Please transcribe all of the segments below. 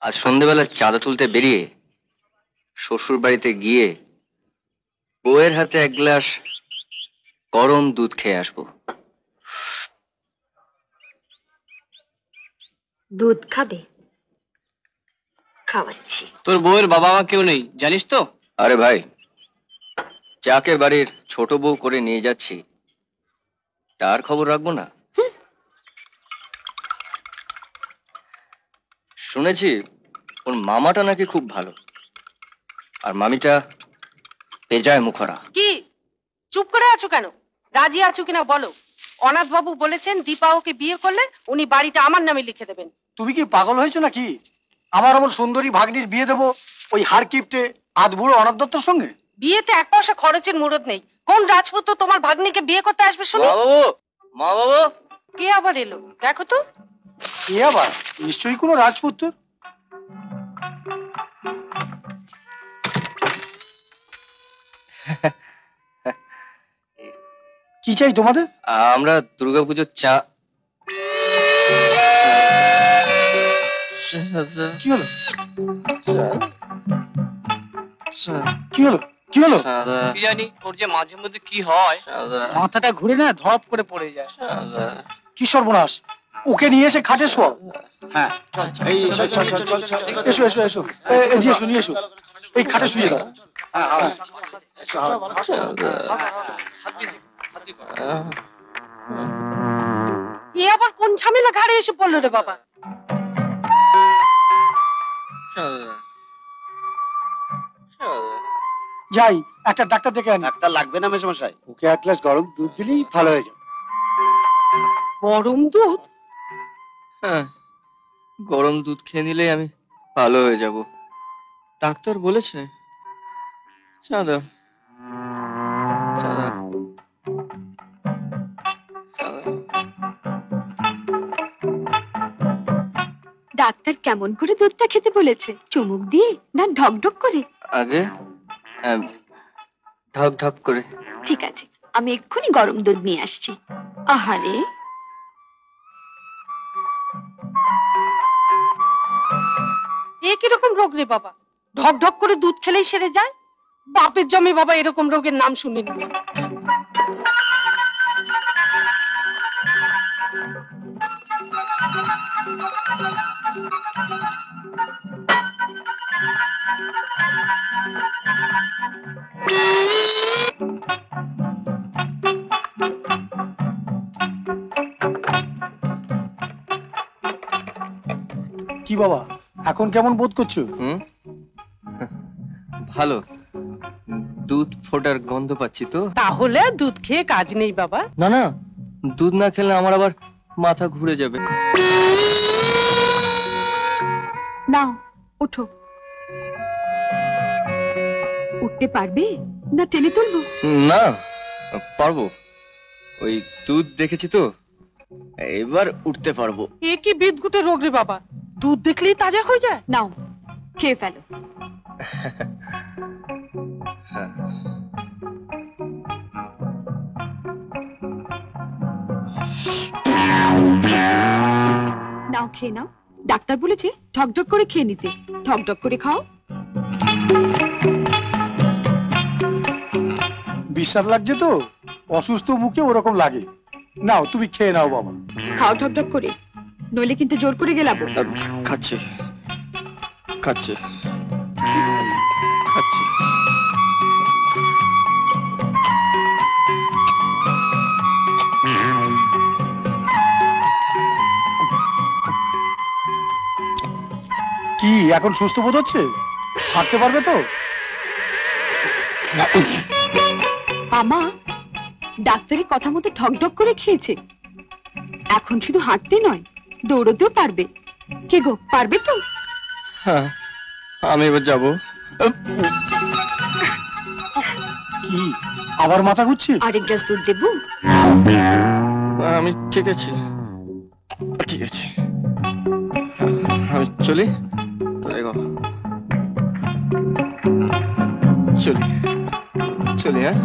আজ সন্ধ্যেবেলা চাঁদা তুলতে বেরিয়ে শ্বশুর বাড়িতে গিয়ে বউয়ের হাতে এক গ্লাস গরম দুধ খেয়ে আসবো। দুধ খাবে? খাওয়াচ্ছি। তোর বউয়ের বাবা মা কেউ নেই জানিস তো? আরে ভাই, যাকে বাড়ির ছোট বউ করে নিয়ে যাচ্ছি তার খবর রাখবো না? শুনেছি ওর মামাটা নাকি খুব ভালো, আর মামিটা বেজায় মুখরা। কি চুপ করে আছো কেন? রাজি আছো কিনা বলো। অনাথ বাবু বলেছেন দীপা ওকে বিয়ে করলে উনি বাড়িটা আমার নামে লিখে দেবেন। তুমি কি পাগল হয়েছো নাকি? আমার অমন সুন্দরী ভাগ্নির বিয়ে দেবো ওই হার কিপটে আধ বুড়ো অনাথ দত্তর সঙ্গে? বিয়েতে এক পয়সা খরচের মুরদ নেই। কোন রাজপুত্র তোমার ভাগ্নিকে বিয়ে করতে আসবে শুনি? মা বাবু, কে আবার এলো দেখো তো। কে আবার? নিশ্চয়ই কোনো রাজপুত্র। কি চাই তোমাদের? আমরা দুর্গাপুজোর কি হলো? কি হলো? কি হলো? কি জানি ওর যে মাঝে মধ্যে কি হয়, মাথাটা ঘুরে না ধপ করে পড়ে যায়। কি সর্বনাশ! ওকে নিয়ে এসে খাটে শোয়াও। হ্যাঁ, এই এসো এসো এসো, নিয়ে এসো নিয়ে এসো, এই খাটে শুয়ে দাও। এ আবার কোন ঝামেলা ঘাড়ে এসে পড়লো রে বাবা? যাই একটা ডাক্তার ডেকে আনি। ডাক্তার লাগবে না মেশামশাই, ওকে এক গ্লাস গরম দুধ দিলেই ভালো হয়ে যাবে। গরম দুধ? হ্যাঁ, গরম দুধ খেয়ে নিলেই আমি ভালো হয়ে যাব, ডাক্তার বলেছে। চাঁদা চাঁদা ডাক্তার কেমন করে দুধটা খেতে বলেছে? চুমুক দিয়ে না ঢকঢক করে? আগে ঢক ঢক করে। ঠিক আছে, আমি এক্ষুনি গরম দুধ নিয়ে আসছি। আহারে, এ কিরকম রোগ রে বাবা? ঢক ঢক করে দুধ খেলেই সেরে যায়? বাপের জমি বাবা এরকম রোগের নাম শুনিনি। কি বাবা, এখন কেমন বোধ করছো? ভালো, দুধ ফোটার গন্ধ পাচ্ছি তো। তাহলে দুধ খেয়ে কাজ নেই বাবা। না না, দুধ না খেলে আমার আবার মাথা ঘুরে যাবে। নাও ওঠো। উঠতে পারবে না টেনে তুলবো? না, পারবো, ওই দুধ দেখেছি তো, এবার উঠতে পারবো। এ কি বিদঘুটে রোগ রে বাবা? দুধ দেখলেই তাজা হয়ে যায়? নাও খেয়ে ফেলো। নাও খেয়ে নাও, ডাক্তার বলেছে ঢকঢক করে খেয়ে নিতে। ঢকঢক করে খাও। বিশ্বাস লাগছে তো? অসুস্থ মুখে ওরকম লাগে। নাও তুমি খেয়ে নাও বাবা। খাও ঢকঢক করে, নইলে কিন্তু জোর করে গেলাবো। খাচ্ছি খাচ্ছি খাচ্ছি। কি এখন সুস্থ বোধ হচ্ছে? হাঁটতে পারবে তো? আমা, ডাক্তারের কথা মতো ঢকঢক করে খেয়েছে। এখন শুধু হাঁটতে নয়, দৌড়তেও পারবে। কে গো, পারবে তো? হ্যাঁ, আমি এবার যাবো। কি আবার মাথা ঘুরছে? আরেক গ্লাস দুধ দেবো? আমি ঠিক আছে ঠিক আছে, আমি চলি। চলি চলি। হ্যাঁ,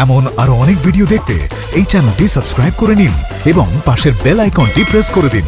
এমন আরো অনেক ভিডিও দেখতে এই চ্যানেলটি সাবস্ক্রাইব করে নিন এবং পাশের বেল আইকনটি প্রেস করে দিন।